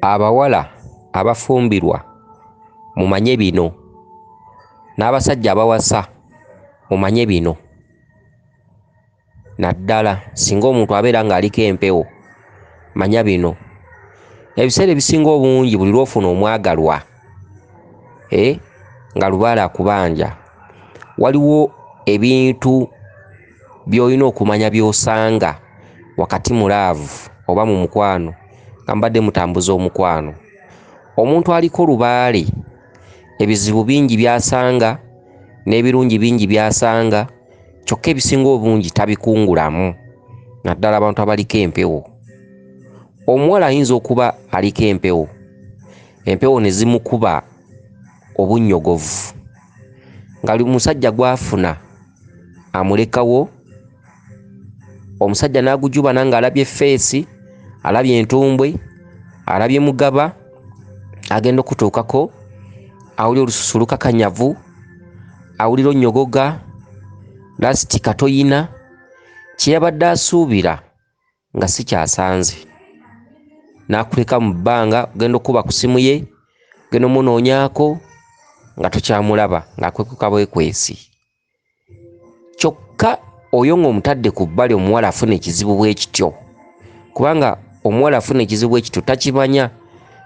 abawala abafumbirwa mumanye bino, n'abasajja abawasa mumanye bino. Naddala singa omuntu abeera ng'aliko empewo, manya bino. Ebiseera ebisinga obungi buli lw'ofuna omwagalwa nga lubaala akubanja, waliwo ebintu by'olina okumanya by'osanga wakati mu laavu oba mu mukwano, nga mbadde mutambuza omukwano. Omuntu aliko lubaale, ebizibu bingi by'asanga n'ebirungi bingi by'asanga, kyokka ebisinga obungi tabikungulamu. Naddala abantu abaliko empewo. Omuwala ayinza okuba aliko empewo, empewo ne zimukuba obunnyogovu, nga musajja gw'afuna amulekawo, omusajja n'agujubana ng'alabye feesi, alabye entumbwe, alabye mugaba, agenda okutuukako, awulira olususu lukakanyavu, awulira onnyogoga, lasiti toyina, kye yabadde asuubira nga si kyasanze. N'akuleka mu bbanga, ogenda okuba ku simu ye, ogenda omunoonyaako nga tokyamulaba, ng'akwekuka bwekwesi. Kyokka oyo ng'omutadde ku bbali omuwala afuna ekizibu bwe kityo, kubanga omuwala afuna ekizibu bwe kityo takimanya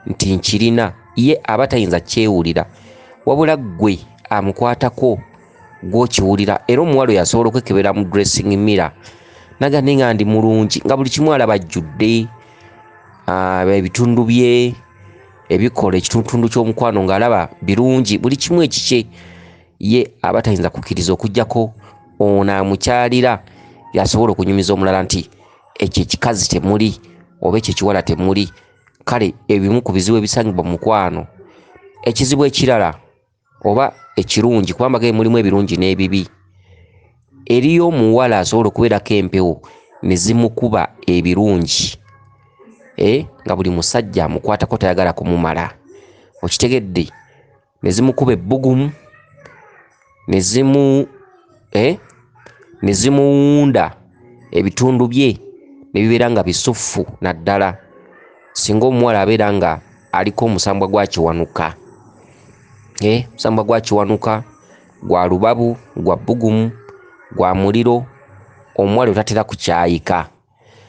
nti nkirina, ye aba tayinza kyewulira, wabula ggwe amukwatako gw'okiwulira. Era omuwala oyo asobola okwekebera mu dressing mirror nagane nga ndi mulungi, nga buli kimu alaba ajjudde, ebitundu bye ebikola ekitundu ky'omukwano ng'alaba birungi, buli kimu ekikye. Ye aba tayinza kukkiriza okuggyako ono amukyalira yasobola okunyumiza omulala nti ekyo ekikazi temuli oba ekyo ekiwala temuli. Kale ebimu ku bizibu ebisangibwa mu mukwano, ekizibu ekirala oba ekirungi, kubanga mulimu ebirungi n'ebibi. Eriyo omuwala asobola okubeerako empewo ne zimukuba ebirungi, nga buli musajja amukwatako tayagala kumumala, okitegedde, ne zimukuba ebbugumu, ne zimuwunda ebitundu bye ne bibeera nga bisuffu. Naddala singa omuwala abeera nga aliko omusambwa gwa kiwanuka, omusambwa gwa kiwanuka, gwa lubabu, gwa bbugumu, gwa muliro, omuwala otatera kukyayika.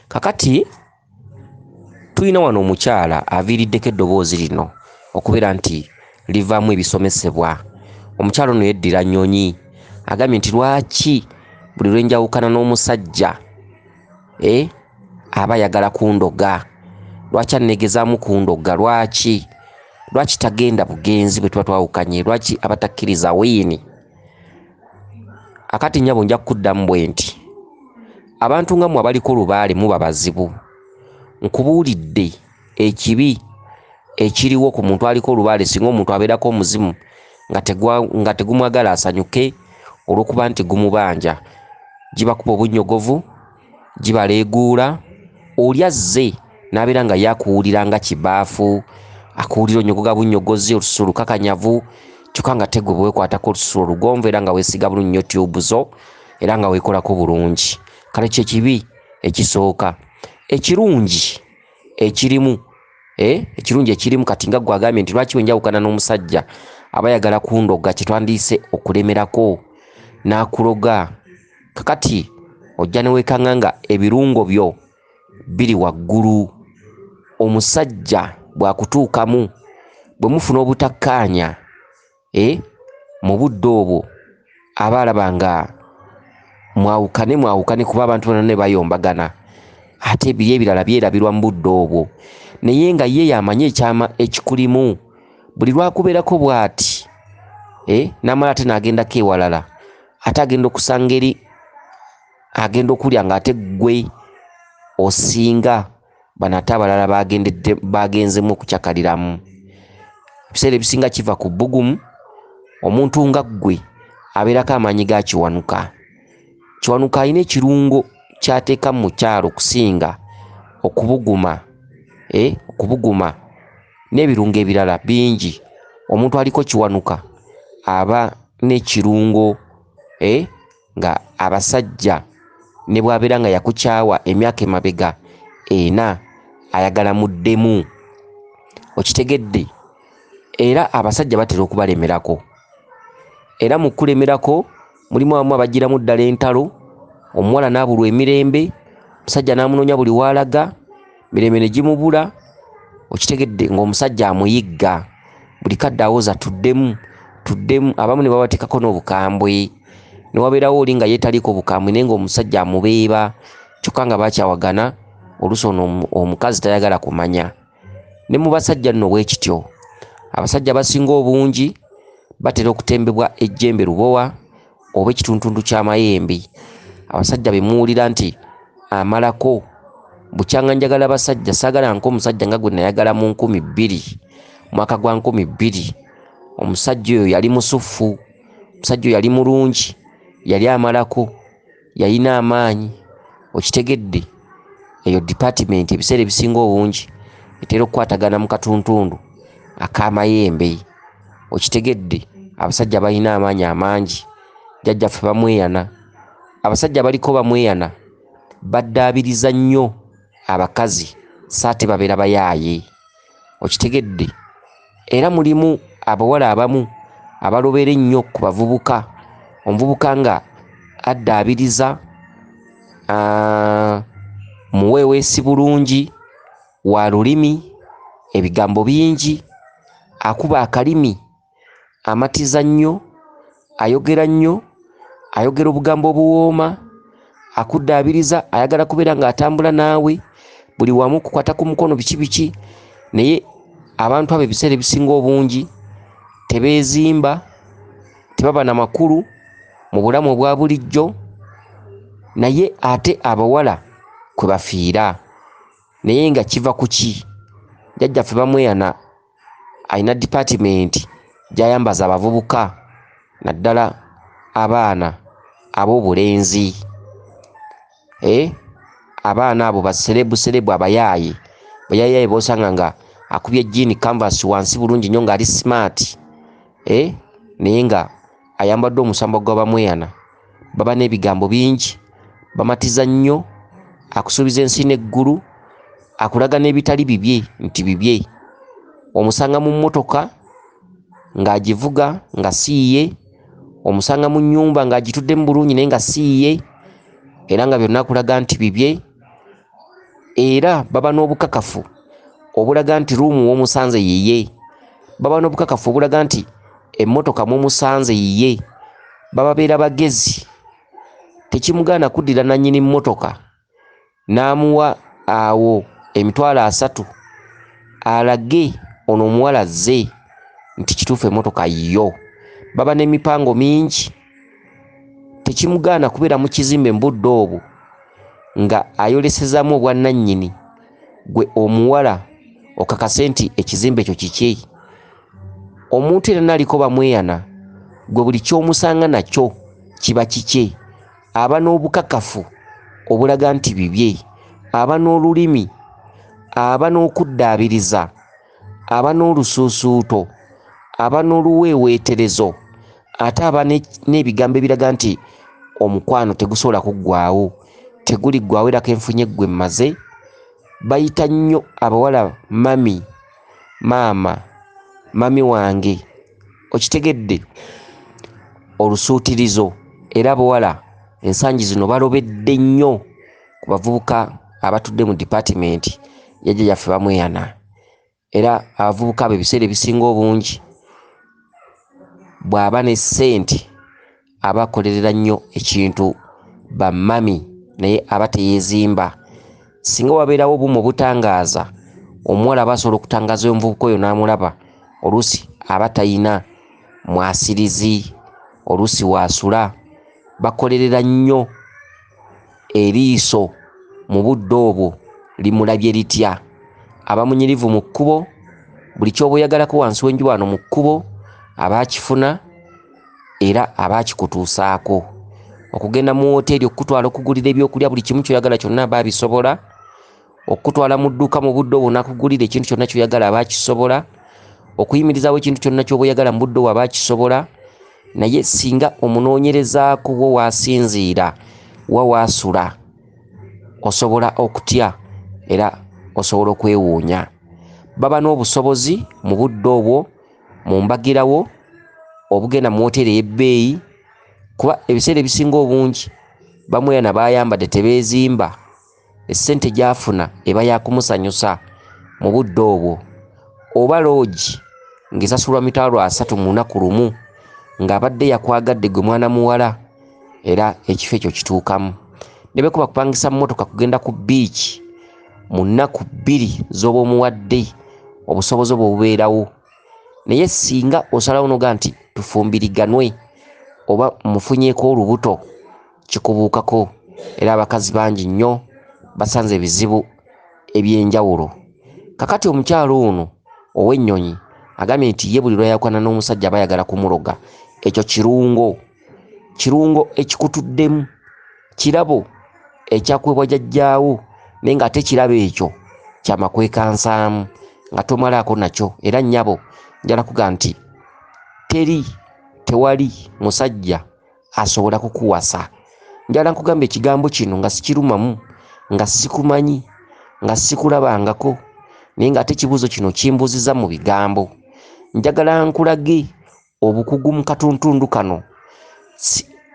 Kakati tulina wano omukyala aviiriddeko eddoboozi lino okubeera nti livaamu ebisomesebwa. Omukyala ono yeddira nnyonyi, agambye nti lwaki buli lwe njawukana n'omusajja aba ayagala kundoga, lwaki annegezaamu kundoga, lwaki tagenda bugenzi bwe tuba twawukanye, lwaki aba takkiriza wiini. Akati nnyabo nja kukuddamu bwe nti abantu nga mmwe abaliko lubaale muba bazibu. Nkubuulidde ekibi ekiriwo ku muntu aliko olubaale singa omuntu abeerako omuzimu nga tegumwagala asanyuke olw'okuba nti gumubanja. Gibakuba obunnyogovu, gibaleeguula, oli azze n'abeera nga yakuwulira nga kibaafu, akuwulira onnyogoga bunnyogozi, olususu lukakanyavu, kyokka nga tegwe bwe weekwatako olususu olugonvu era nga weesiga bulungi nnyo tube zo era nga weekolako bulungi. Kale kye kibi ekisooka. Ekirungi ekirimu kati nga gwe agambye nti lwaki wenjawukana n'omusajja aba ayagala kundoga, kye twandiise okulemerako n'akuloga. Kakati ojja ne weekanga nga ebirungo byo biri waggulu. Omusajja bw'akutuukamu, bwe mufuna obutakkaanya mu budde obwo, aba alaba nga mwawukane kuba abantu bonna ne bayombagana, ate ebiri ebirala byerabirwa mu budde obwo. Naye nga ye yamanye ekyama ekikulimu, buli lwakubeerako bw'ati n'amala ate n'agendako ewalala, ate agenda okusanga eri agenda okulya ng'ate ggwe osinga bano ate abalala bagenzemu okukyakaliramu. Ebiseera ebisinga kiva ku bbugumu. Omuntu nga ggwe abeerako amaanyi ga kiwanuka. Kiwanuka alina ekirungo ky'ateeka mu kyalo okusinga okubuguma, n'ebirungo ebirala bingi. Omuntu aliko kiwanuka aba n'ekirungo nga abasajja ne bw'abeera nga yakukyawa emyaka emabega ayagala muddemu. okitegedde. Era abasajja batera okubalemerako, era mu kulemerako mulimu abamu abagiramu ddala entalo, omuwala n'abulwa emirembe, omusajja n'amunoonya buli w'alaga, mirembe ne gimubula, okitegedde, ng'omusajja amuyigga buli kadde awooza tuddemu, abamu ne babateekako n'obukambwe, ne wabeerawo oli nga yeetaliiko bukambwe naye ng'omusajja amubeeba, kyokka nga bakyawagana, oluusi ono omukazi tayagala kumanya. Ne mu basajja nno bwe kityo, abasajja abasinga obungi batera okutembebwa ejjembe lubowa oba ekituntuntu ky'amayembe. Abasajja be muwulira nti amalako, bukyanga njagala basajja, saagala nk'omusajja nga gwe nayagala mu 2000, mwaka gwa 2000. Omusajja oyo yali musuffu, omusajja oyo yali mulungi, yali amalako, yalina amaanyi, okitegedde. Eyo department ebiseera ebisinga obungi etera okukwatagana mu katuntundu ak'amayembe, okitegedde. Abasajja balina amaanyi amangi, jjajjaffe bamweyana. Abasajja baliko bamweyana baddaabiriza nnyo abakazi, saate babeera bayaaye, okitegedde. Era mulimu abawala abamu abalobera ennyo ku bavubuka, omuvubuka nga addaabiriza, muweeweesi bulungi, wa lulimi, ebigambo bingi, akuba akalimi, amatiza nnyo, ayogera nnyo, ayogera obugambo obuwooma, akuddaabiriza, ayagala kubeera ng'atambula naawe buli wamu, kukwata ku mukono, biki, naye abantu abo ebiseera ebisinga obungi tebeezimba, tebaba na makulu mu bulamu obwa bulijjo, naye ate abawala kwe bafiira. Naye nga kiva ku ki? Jjajjaffe bamweyana alina department gy'ayambaza abavubuka, naddala abaana ab'obulenzi, abaana abo baserebu abayaaye, bayaaye b'osanga nga akubye jean canvas wansi bulungi nnyo ng'ali smart, naye nga ayambadde omusambwa gw'abamweyana. Baba n'ebigambo bingi, bamatiza nnyo, akusuubiza ensi n'eggulu, akulaga n'ebitali bibye nti bibye. Omusanga mu mmotoka ng'agivuga nga siiye, omusanga mu nnyumba ng'agituddemu bulungi naye nga siiye, era nga byonna akulaga nti bibye. Era baba n'obukakafu obulaga nti ruumu w'omusanze yiye, baba n'obukakafu obulaga nti emmotoka mw'omusanze yiye. Bababeera bagezi, tekimugaana kuddira nannyini mmotoka n'amuwa awo $30 alage ono omuwala azze nti kituufu emmotoka yiyo. Baba n'emipango mingi, tekimugaana kubeera mu kizimbe mu budde obwo nga ayolesezaamu obwannannyini, gwe omuwala okakase nti ekizimbe ekyo kikye. Omuntu era naliko bamweyana, gwe buli ky'omusanga nakyo kiba kikye. Aba n'obukakafu obulaga nti bibye, aba n'olulimi, aba n'okuddaabiriza, aba n'olusuusuuto, aba n'oluweeweeterezo, ate aba n'ebigambo ebiraga nti omukwano tegusobola kuggwaawo, teguliggwaawo, era kenfunye ggwe mmaze. Bayita nnyo abawala mami, maama, mami wange, okitegedde, olusuutirizo. Era abawala ensangi zino balobedde nnyo ku bavubuka abatudde mu department ya jjajjaffe bamweyana. Era abavubuka abo ebiseera ebisinga obungi bw'aba ne ssente aba akolerera nnyo ekintu bammami, naye aba teyeezimba. Singa wabeerawo obumu obutangaaza, omuwala aba asobola okutangaaza omuvubuka oyo n'amulaba, oluusi aba tayina mwasirizi, oluusi waasula. Bakolerera nnyo eriiso mu budde obwo limulabye litya. Aba munyirivu mu kkubo, buli ky'oba oyagalako wansi w'enju wano mu kkubo aba akifuna, era aba akikutuusaako. Okugenda mu woteeri okutwala okugulira ebyokulya, buli kimu ky'oyagala kyonna aba abisobola. Okutwala mu dduuka mu budde obwo n'akugulira ekintu kyonna ky'oyagala aba akisobola. Okuyimirizaawo ekintu kyonna ky'oba oyagala mu budde obwo aba akisobola. Naye singa omunoonyerezaako wo waasinziira, wa waasula, osobola okutya era osobola okwewuunya. baba n'obusobozi mu budde obwo mu mbagirawo obugenda mu wooteeri ey'ebbeeyi, kuba ebiseera ebisinga obungi bamweyana bayambadde tebeezimba, essente gy'afuna eba yakumusanyusa mu budde obwo. Oba loogi ng'esasulwa $300 mu lunaku lumu ng'abadde yakwagadde gwe mwana muwala, era ekifo ekyo kituukamu. Ne bwe kuba kupangisa mmotoka kugenda ku biiki mu nnaku 2 z'oba omuwadde, obusobozi obwo bubeerawo. Naye singa osalawo noga nti tufumbiriganwe oba mufunyeeko olubuto, kikubuukako, era abakazi bangi nnyo basanze ebizibu eby'enjawulo. Kakati omukyalo ono ow'ennyonyi agambye nti ye buli lwayawukana n'omusajja aba ayagala kumuloga. Ekyo kirungo ekikutuddemu, kirabo ekyakwebwa jjajjaawo, naye ng'ate kirabo ekyo kyamakwekansaamu nga tomalaako nakyo. Era nnyabo njala kuga nti tewali musajja asobola kukuwasa. Njala nkugamba ekigambo kino nga sikirumamu, nga sikumanyi, nga sikulabangako, naye ng'ate ekibuuzo kino kimbuuziza mu bigambo. Njagala nkulage obukugu mu katuntundu kano.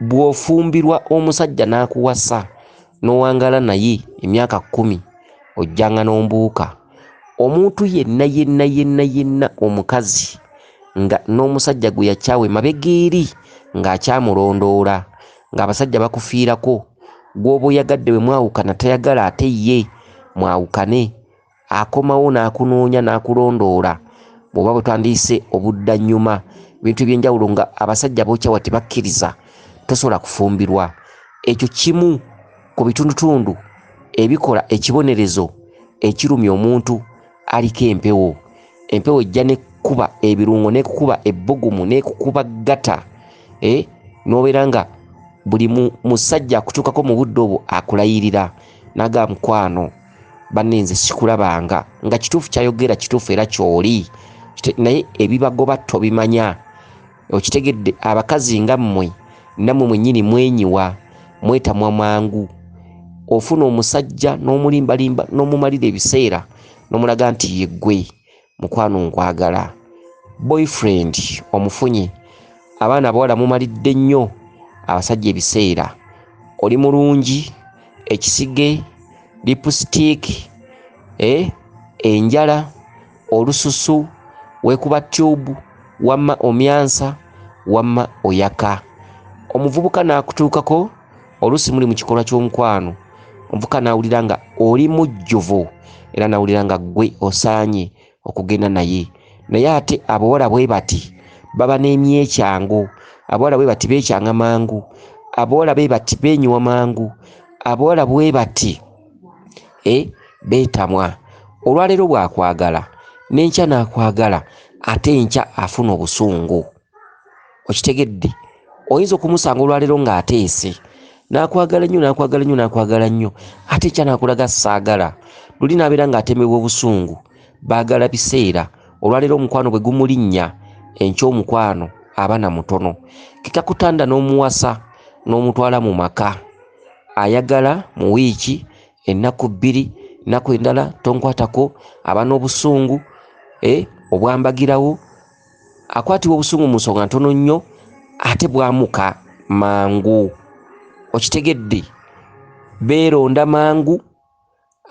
Bw'ofumbirwa omusajja n'akuwasa n'owangala naye emyaka 10, ojjanga n'ombuuka. Omuntu yenna omukazi nga n'omusajja gwe yakyawe mabega eri ng'akyamulondoola, ng'abasajja bakufiirako, gw'oba oyagadde bwe mwawukana tayagala ate ye mwawukane, akomawo n'akunoonya n'akulondoola. Bw'oba bwe twandiyise obuddannyuma, ebintu eby'enjawulo nga abasajja bookyawa tebakkiriza, tosobola kufumbirwa. Ekyo kimu ku bitundutundu ebikola ekibonerezo ekirumya omuntu aliko empewo. Empewo ejja n'ekukuba ebirungo, n'ekukuba ebbugumu, n'ekukuba ggata, n'obeera nga buli musajja akutuukako mu budde obwo akulayirira naga mukwano banne nze sikulabanga, nga kituufu kyayogera kituufu era ky'oli, naye ebibagoba tobimanya. Okitegedde abakazi nga mmwe nammwe mwennyini mwenyiwa, mwetamwa mangu. Ofuna omusajja n'omulimbalimba n'omumalira ebiseera n'omulaga nti ye ggwe mukwano nkwagala. Boyfriend omufunye, abaana abawala mumalidde nnyo abasajja ebiseera. Oli mulungi, ekisige, lipstick, enjala, olususu, weekuba tube, wamma omyansa, wamma oyaka. Omuvubuka n'akutuukako oluusi muli mu kikolwa ky'omukwano, omuvubuka n'awulira nga oli mujjuvu era n'awulira nga ggwe osaanye okugenda naye. Naye ate abawala bwe bati baba n'emyekyango, abawala bwe bati beekyanga mangu, abawala bwe bati beenyiwa mangu, abawala bwe bati beetamwa. Olwaleero bw'akwagala n'enkya n'akwagala, ate enkya afuna obusungu. Okitegedde? Oyinza okumusanga olwaleero ng'ateese, n'akwagala nnyo, ate enkya n'akulaga saagala. Luli n'abeera ng'atemebwa obusungu, baagala biseera. Olwaleero omukwano bwe gumulinnya, enkya omukwano aba na mutono. Kikakutanda n'omuwasa n'omutwala mu maka, ayagala mu wiiki ennaku 2, ennaku endala tonkwatako, aba n'obusungu obwambagirawo, akwatibwa obusungu mu nsonga ntono nnyo, ate bwamuka mangu. Okitegedde? Beeronda mangu,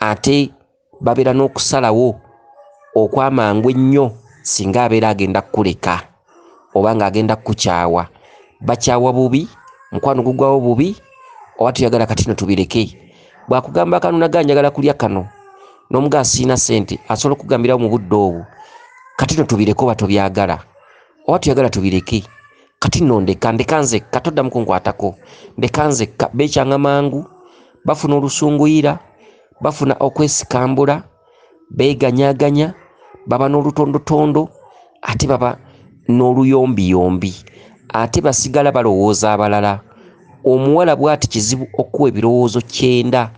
ate babeera n'okusalawo okwamangu ennyo singa abeera agenda kukuleka oba ng'agenda kukukyawa. Bakyawa bubi, mukwano gugwawo bubi, oba tuyagala kati no tubireke. Bw'akugamba kano naga njagala kulya kano, n'omugaa siina ssente, asobola okugambirawo mu budde obwo, kati no tubireke oba tobyagala, oba tuyagala tubireke, kati no ndeka nzekka, toddamu kunkwatako, ndeka nzekka. Beekyanga mangu, bafuna olusunguyira, bafuna okwesikambula, beeganyaganya, baba n'olutondotondo, ate baba n'oluyombiyombi, ate basigala balowooza abalala. Omuwala bw'ati kizibu okuwa ebirowoozo 9,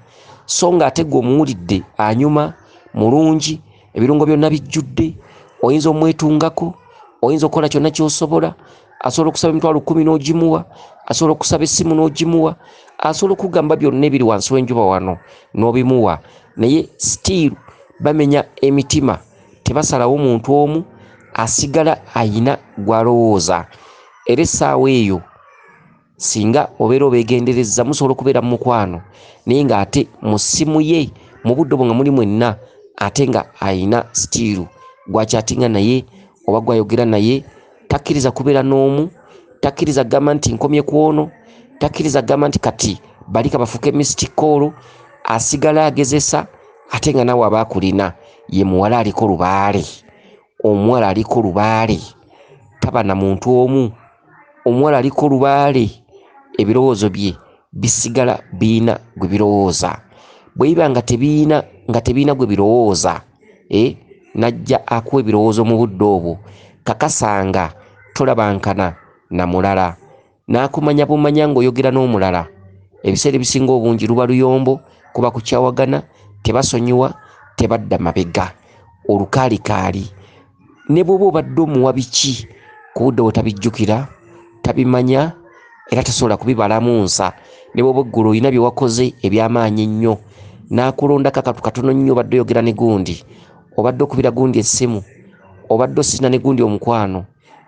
so ng'ate gwe omuwulidde anyuma, mulungi, ebirungo byonna bijjudde, oyinza omwetungako, oyinza okukola kyonna ky'osobola. Asobola okusaba emitwalo 10 n'ogimuwa, asobola okusaba essimu n'ogimuwa, asobola okugamba byonna ebiri wansi w'enjuba wano n'obimuwa, naye still bamenya emitima tebasalawo omuntu omu asigala ayina gwalowooza. Era essaawa eyo singa obeera obeegenderezza musobola okubeera mu mukwano naye ng'ate mu ssimu ye mu budde obwo nga muli mwenna ate nga ayina sitiiru gwakyatinga naye oba gwayogera naye, takkiriza kubeera n'omu, takkiriza gamba nti nkomye ku ono, takkiriza gamba nti kati balika bafuuke misiti koolo, asigala agezesa ate nga nawe aba akulina. Ye muwala aliko lubaale, omuwala aliko lubaale, taba na muntu omu, omuwala aliko lubaale, ebirowoozo bye bisigala biina gwe birowooza. Bwe biba nga tebiina gwe birowooza, najja akuwa ebirowoozo mu budde obwo, kakasanga tolabankana na mulala, n'akumanya bumanya ng'oyogera n'omulala. Ebiseera ebisinga obungi luba luyombo, kuba kukyawagana, tebasonyiwa, tebadda mabega, olukaalikaali. Ne bw'oba obadde omuwa biki ku budde bwe tabijjukira, tabimanya era tasobola kubibalamu nsa. Ne bw'oba eggulu olina bye wakoze eby'amaanyi ennyo, n'akulondako akatu katono nnyo, obadde oyogera ne gundi, obadde okubira gundi essimu, obadde osina ne gundi omukwano,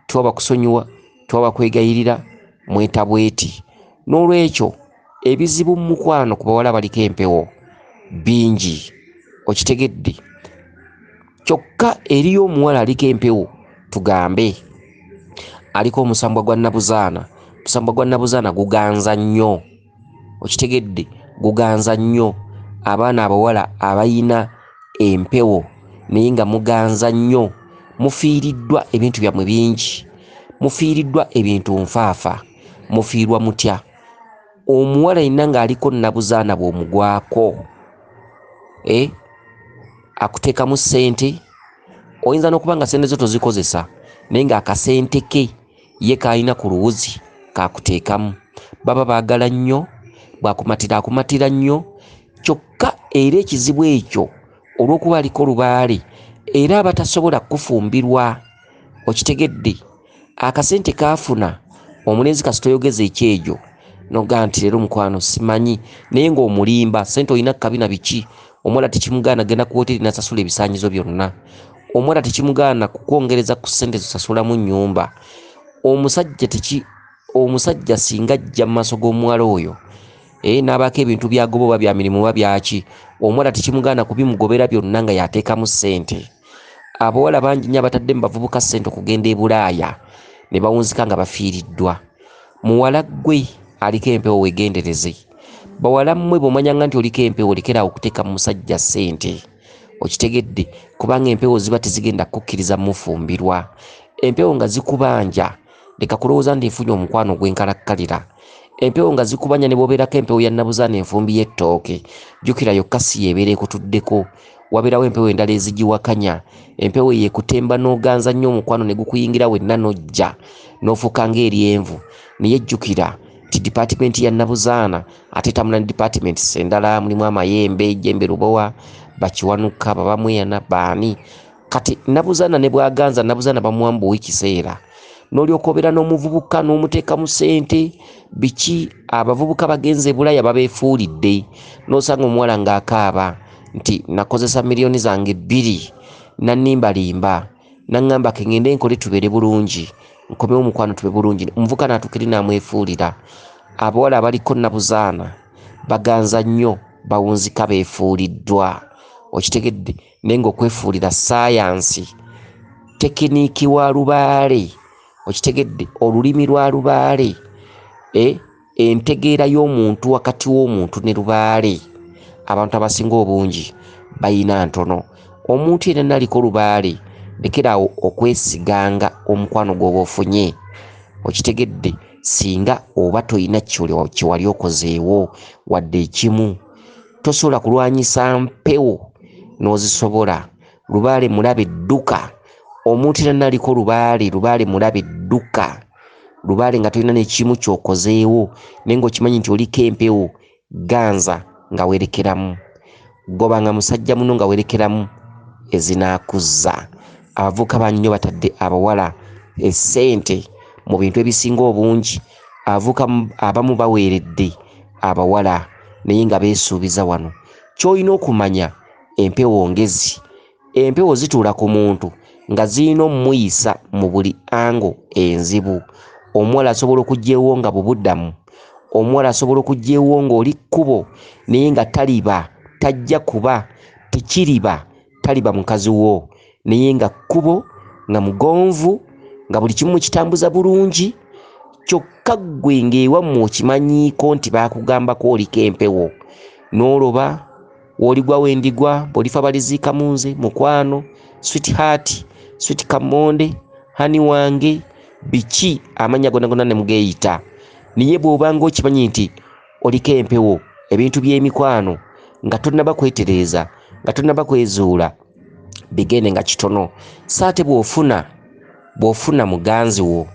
tiwaba kusonyiwa, tiwaba kwegayirira, mwetabweti. N'olwekyo ebizibu mu mukwano ku bawala baliko empewo bingi, okitegedde. Kyokka eriyo omuwala aliko empewo, tugambe aliko omusambwa gwa nnabuzaana. Omusambwa gwa nnabuzaana guganza nnyo, okitegedde, guganza nnyo abaana abawala abayina empewo naye nga muganza nnyo. Mufiiriddwa ebintu byammwe bingi, mufiiriddwa ebintu nfaafa, mufiirwa mutya? Omuwala yenna ng'aliko nnabuzaana bw'omugwako, akuteekamu ssente, oyinza n'okuba nga ssente zo tozikozesa naye ng'akasente ke ye k'alina ku luwuzi kakuteekamu. Baba baagala nnyo, bw'akumatira akumatira nnyo. Kyokka era ekizibu ekyo olw'okuba aliko lubaale era abatasobola kufumbirwa, okitegedde, akasente kaafuna omulenzi kasitoyogeza ekyejo noga nti leero mukwano simanyi, naye ng'omulimba ssente olina kabina biki. Omuwala tekimugaana genda ku woteri nasasula ebisaanyizo byonna, omuwala tekimugaana kukwongereza ku ssente zisasula mu nnyumba. Omusajja singa ajja mu maaso g'omuwala oyo n'abaako ebintu byagoba oba bya mirimu oba byaki, omuwala tekimugaana kubimugobera byonna nga yateekamu ssente. Abawala bangi nnyo abatadde mu bavubuka ssente okugenda e Bulaaya ne bawunzika nga bafiiriddwa. Muwala gwe aliko empewo weegendereze. Bawala mmwe bw'omanyanga nti oliko empewo lekera okuteeka mu musajja ssente, okitegedde, kubanga empewo ziba tezigenda kukkiriza mufumbirwa. Empewo nga zikubanja leka kulowooza nti nfunye omukwano gwenkalakkalira. Empewo nga zikubanya ne bw'obeerako empewo ya nnabuzaana enfumbi y'ettooke, jjukira yokka si yeebeera ekutuddeko, wabeerawo empewo endala ezigiwakanya. Empewo yeekutemba n'oganza nnyo omukwano ne gukuyingira wenna n'ojja n'ofuuka ng'eryenvu. Naye jjukira ti dipaatimenti ya nnabuzaana ate tamula ne dipaatimenti endala, mulimu amayembe, ejjembe lubowa, bakiwanuka, babamweyana, baani. Kati nnabuzaana ne bw'aganza, nnabuzaana bamuwambuwa ekiseera. N'olyoka obeera n'omuvubuka n'omuteekamu ssente biki, abavubuka bagenze Bulaaya babeefuulidde. N'osanga omuwala ng'akaaba nti nakozesa miliyoni zange 2 nannimbalimba, naŋŋamba ke ŋŋende nkole tubeere bulungi, nkomewo omukwano tube bulungi. Omuvubuka n'atuukira n'amwefuulira. Abawala abaliko nnabuzaana baganza nnyo, bawunzika beefuuliddwa, okitegedde. Naye ng'okwefuulira saayansi, tekiniiki wa lubaale, okitegedde, olulimi lwa lubaale, entegeera y'omuntu wakati w'omuntu ne lubaale, abantu abasinga obungi bayina ntono. Omuntu yenna aliko lubaale lekerawo okwesiganga omukwano gw'oba ofunye, okitegedde, singa oba toyina kiwali okozeewo wadde ekimu. Tosobola kulwanyisa mpewo n'ozisobola. Lubaale mulabe dduka. Omuntu yenna aliko lubaale, lubaale mulabe dduka. Lubaale nga tolina n'ekimu ky'okozeewo naye ng'okimanyi nti oliko empewo, ganza nga werekeramu. Goba nga musajja muno nga werekeramu ezinaakuzza. Abavubuka bangi nnyo batadde abawala essente mu bintu ebisinga obungi. Abavubuka abamu baweeredde abawala naye nga beesuubiza wano. Ky'olina okumanya, empewo ngezi, empewo zituula ku muntu nga zirina omuyisa mu buli ango enzibu. Omuwala asobola okugyewo nga bubuddamu, omuwala asobola okugyewo ng'oli kkubo naye nga taliba, tajja kuba, tekiriba, taliba mukazi wo naye nga kkubo, nga mugonvu, nga buli kimu kitambuza bulungi, kyokka ggwe ng'ewammwe okimanyiiko nti baakugambako oliko empewo. N'oloba w'oligwa wendigwa, bw'olifa baliziika mu nze, mukwano, sweetheart, sweet kamonde, hani wange, biki amanya gonna ne mugeeyita. Naye bw'obanga okimanyi nti oliko empewo, ebintu by'emikwano nga tonnaba kwetereeza, nga tonnaba kwezuula, bigende nga kitono. Saate bw'ofuna muganzi wo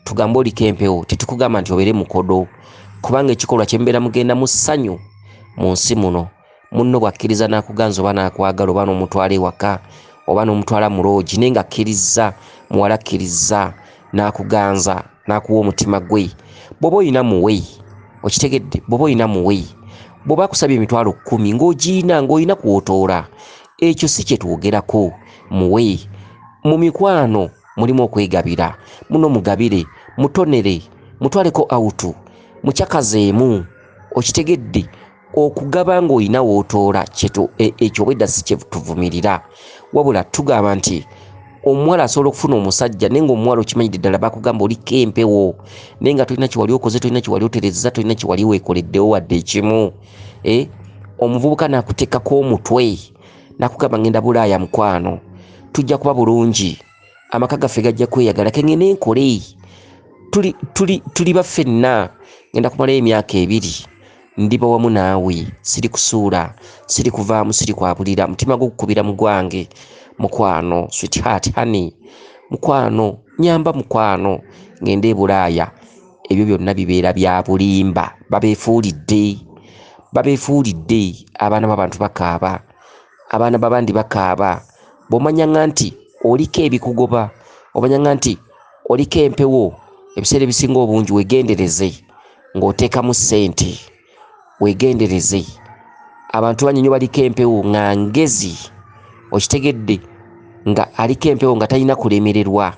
tugambe oliko empewo, tetukugamba nti obeere mukodo, kubanga ekikolwa kye mubeera mugenda mu ssanyu mu nsi muno. Munno bw'akkiriza n'akuganza oba n'akwagala oba n'omutwala ewaka oba n'omutwala mu loogi, naye nga akkiriza, muwala akkiriza n'akuganza n'akuwa omutima gwe, bw'oba oyina muwe, okitegedde, bw'oba oyina muwe, bw'oba akusabye emitwalo 10 ng'ogiyina ng'olina kwotoola, ekyo si kye twogerako. Muwe. Mu mikwano mulimu okwegabira, muno mugabire, mutonere, mutwaleko awutu, mukyakazeemu, okitegedde. Okugaba ng'olina w'otoola ekyo obwedda si kye tuvumirira, wabula tugamba nti omuwala asobola okufuna omusajja naye ng'omuwala okimanyidde ddala bakugamba oliko empewo naye nga tolina kyewali okoze, tolina kyewali oterezeza, tolina kyewali weekoleddewo wadde ekimu. Omuvubuka n'akuteekako omutwe n'akugamba ngenda Bulaaya mukwano, tujja kuba bulungi, amaka gaffe gajja kweyagala, kengene enkole, tuli baffenna, ngenda kumalayo emyaka 2, ndiba wamu naawe, siri kusuula, siri kuvaamu, siri kwabulira, mutima gukubira mu gwange, mukwano, sweetheart, honey, mukwano, nyamba mukwano, ngende e Bulaaya. Ebyo byonna bibeera bya bulimba, babeefuulidde, abaana b'abantu bakaaba, abaana b'abandi bakaaba. Bw'omanyanga nti oliko ebikugoba, omanyanga nti oliko empewo, ebiseera ebisinga obungi weegendereze ng'oteekamu ssente, weegendereze. Abantu banyinyo baliko empewo nga ngezi, okitegedde, nga aliko empewo nga talina kulemererwa,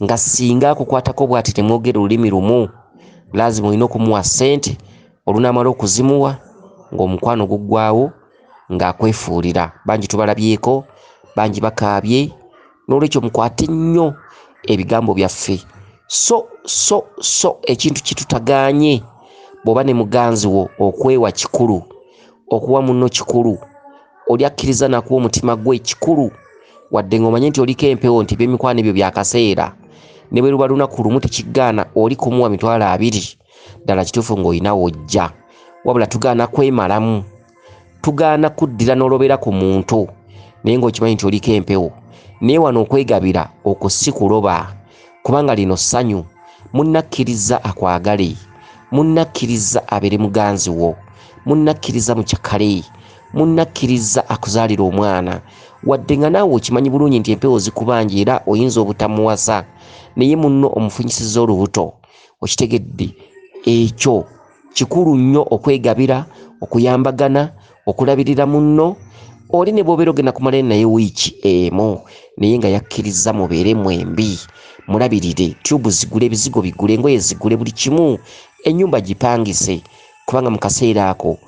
nga singa akukwatako bw'ati temwogera olulimi lumu, lazima olina okumuwa ssente, olunaamala okuzimuwa ng'omukwano guggwawo ng'akwefuulira. Bangi tubalabyeko, bangi bakaabye, n'olwekyo mukwate nnyo ebigambo byaffe. So ekintu kitutagaanye bw'oba ne muganzi wo okwewa kikulu, okuwa munno kikulu, oli akkiriza nakuwa omutima gwe kikulu, wadde ng'omanye nti oliko empewo nti eby'emikwano ebyo byakaseera, ne bwe luba lunaku lumu tekiggaana oli kumuwa mitwalo 2, ddala kituufu ng'olina wojja, wabula tugaana kwemalamu, tugaana kuddira n'olobera ku muntu naye ng'okimanyi nti oliko empewo. Naye wano okwegabira okwo si kuloba, kubanga lino ssanyu, munnakkiriza akwagale, munnakkiriza abeere muganzi wo, munnakkiriza mukyakale, munnakkiriza akuzaalira omwana, wadde nga naawe okimanyi bulungi nti empewo zikubanja era oyinza obutamuwasa, naye munno omufunyisiza olubuto, okitegedde. Ekyo kikulu nnyo okwegabira, okuyambagana, okulabirira munno. Oli ne bw'obeera ogenda kumalayo naye wiiki emu naye nga yakkiriza mubeere mwembi, mulabirire, tyubu zigule, ebizigo bigule, engoye zigule, buli kimu, ennyumba gipangise, kubanga mu kaseera ako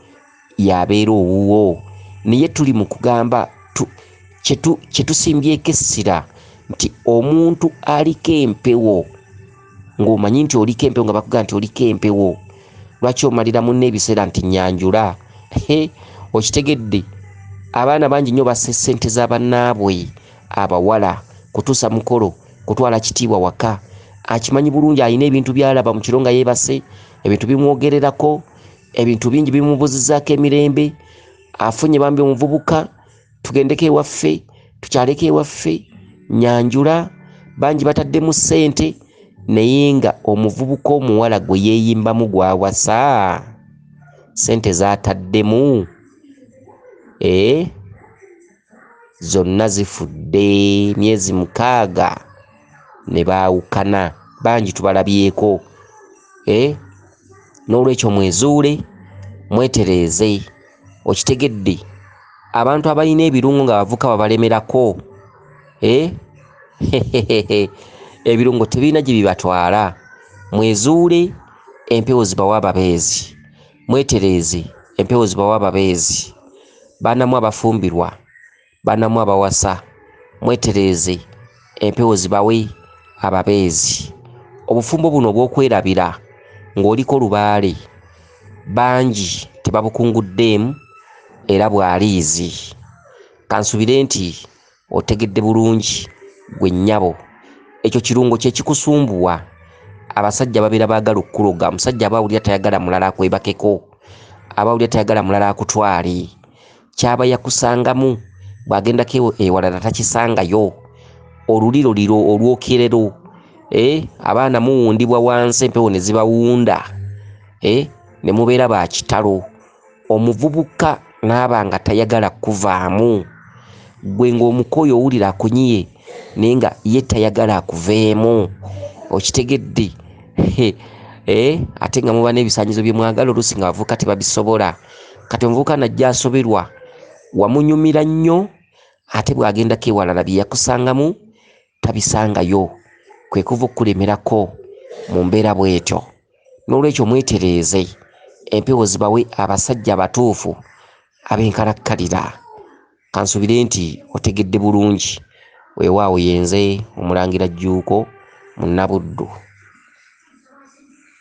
yabeera owuwo. Naye tuli mu kugamba kye tusimbyeko essira nti omuntu aliko empewo, ng'omanyi nti oliko empewo, nga bakugamba nti oliko empewo, lwaki omalira munno ebiseera nti nyanjula? Okitegedde, abaana bangi nnyo basse ssente z'abannaabwe abawala, kutuusa mukolo, kutwala kitiibwa waka. Akimanyi bulungi alina ebintu by'alaba mu kiro nga yeebase, ebintu bimwogererako, ebintu bingi bimubuzizzaako emirembe, afunye bambi omuvubuka, tugendeko ewaffe, tukyaleko ewaffe, nyanjula, bangi bataddemu ssente, naye nga omuvubuka omuwala gwe yeeyimbamu gw'awasa, ssente z'ataddemu, zonna zifudde, myezi 6 ne baawukana. Bangi tubalabyeko. N'olwekyo mwezuule, mwetereeze, okitegedde, abantu abalina ebirungo nga bavuka babalemerako ebirungo tebirina gye bibatwala. Mwezuule empewo zibawa ababeezi, mwetereeze empewo zibawa ababeezi. Banamu abafumbirwa, banamu abawasa, mwetereeze empewo zibawe ababeezi. Obufumbo buno obw'okwerabira ng'oliko lubaale bangi tebabukunguddeemu era bwaliizi. Kansubire nti otegedde bulungi gwe nnyabo. Ekyo kirungo kye kikusumbuwa. Abasajja babeera baagala okukuloga. Omusajja aba awulira tayagala mulala akwebakeko, aba awulira tayagala mulala akutwale. Kyaba yakusangamu bw'agendako ewalala takisangayo. Oluliro liro olwokerero, abaana muwundibwa wansi empewo ne zibawunda, ne mubeera ba kitalo. Omuvubuka n'aba nga tayagala kuvaamu. Gwe ng'omukoyo owulira akunyiye naye nga ye tayagala akuveemu. Okitegedde? Ate nga muba n'ebisaanyizo bye mwagala oluusi nga bavubuka tebabisobola. Kati omuvubuka najja asoberwa, wamunyumira nnyo, ate bw'agendako ewalala bye yakusangamu tabisangayo. Kwe kuva okulemerako mu mbeera bw'etyo. N'olwekyo mwetereeze empewo zibawe abasajja abatuufu ab'enkalakkalira. Kansubire nti otegedde bulungi. Weewaawo yenze Omulangira Jjuuko Munnabuddu.